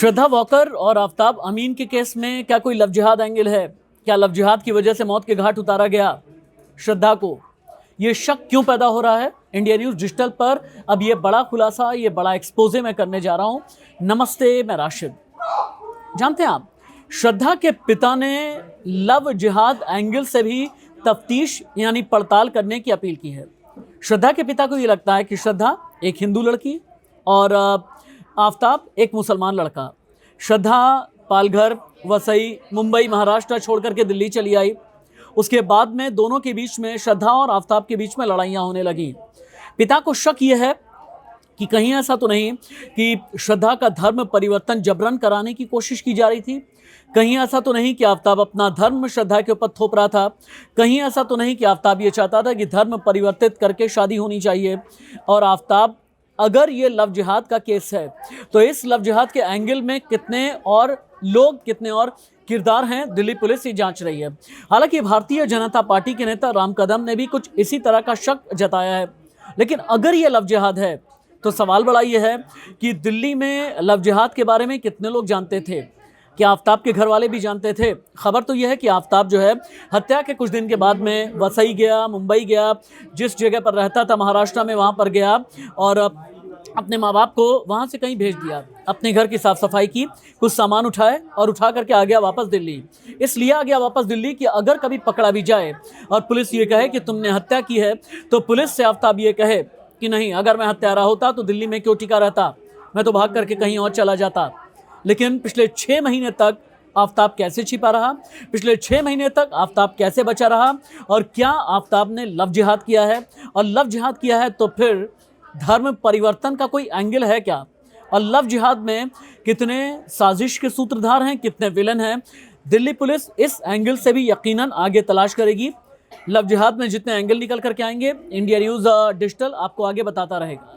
श्रद्धा walker और आफताब अमीन के case में क्या कोई लव जिहाद एंगल है? क्या लव जिहाद की वजह से मौत के घाट उतारा गया श्रद्धा को? ये शक क्यों पैदा हो रहा है? इंडिया न्यूज़ डिजिटल पर अब ये बड़ा खुलासा, ये बड़ा एक्सपोजे मैं करने जा रहा हूं। नमस्ते, मैं राशिद। जानते हैं आप, श्रद्धा के पिता ने लव जिहाद एंगल से भी तफ्तीश यानी पड़ताल करने की अपील की है। श्रद्धा के पिता को ये लगता है कि श्रद्धा एक हिंदू लड़की और आफताब एक मुसलमान लड़का। श्रद्धा पालघर, वसई, मुंबई, महाराष्ट्र छोड़ करके दिल्ली चली आई। उसके बाद में दोनों के बीच में, श्रद्धा और आफताब के बीच में लड़ाइयाँ होने लगी। पिता को शक यह है कि कहीं ऐसा तो नहीं कि श्रद्धा का धर्म परिवर्तन जबरन कराने की कोशिश की जा रही थी। कहीं ऐसा तो नहीं कि आफताब अपना धर्म श्रद्धा के ऊपर थोप रहा था। कहीं ऐसा तो नहीं कि आफताब ये चाहता था कि धर्म परिवर्तित करके शादी होनी चाहिए। और आफताब, अगर ये लव जिहाद का केस है तो इस लव जिहाद के एंगल में कितने और लोग, कितने और किरदार हैं, दिल्ली पुलिस ये जांच रही है। हालांकि भारतीय जनता पार्टी के नेता राम कदम ने भी कुछ इसी तरह का शक जताया है। लेकिन अगर ये लव जिहाद है तो सवाल बड़ा ये है कि दिल्ली में लव जिहाद के बारे में कितने लोग जानते थे? क्या आफताब के घर वाले भी जानते थे? खबर तो यह है कि आफताब जो है हत्या के कुछ दिन के बाद में वसई गया, मुंबई गया, जिस जगह पर रहता था महाराष्ट्र में वहाँ पर गया और अपने माँ बाप को वहाँ से कहीं भेज दिया। अपने घर की साफ सफाई की, कुछ सामान उठाए और उठा करके आ गया वापस दिल्ली। इसलिए आ गया वापस दिल्ली कि अगर कभी पकड़ा भी जाए और पुलिस ये कहे कि तुमने हत्या की है, तो पुलिस से आफताब ये कहे कि नहीं, अगर मैं हत्यारा होता तो दिल्ली में क्यों टिका रहता, मैं तो भाग करके कहीं और चला जाता। लेकिन पिछले 6 महीने तक आफताब कैसे छिपा रहा? पिछले 6 महीने तक आफताब कैसे बचा रहा? और क्या आफताब ने लव जिहाद किया है? और लव जिहाद किया है तो फिर धर्म परिवर्तन का कोई एंगल है क्या? और लव जिहाद में कितने साजिश के सूत्रधार हैं, कितने विलन हैं? दिल्ली पुलिस इस एंगल से भी यकीनन आगे तलाश करेगी। लव जिहाद में जितने एंगल निकल करके आएंगे, इंडिया न्यूज़ डिजिटल आपको आगे बताता रहेगा।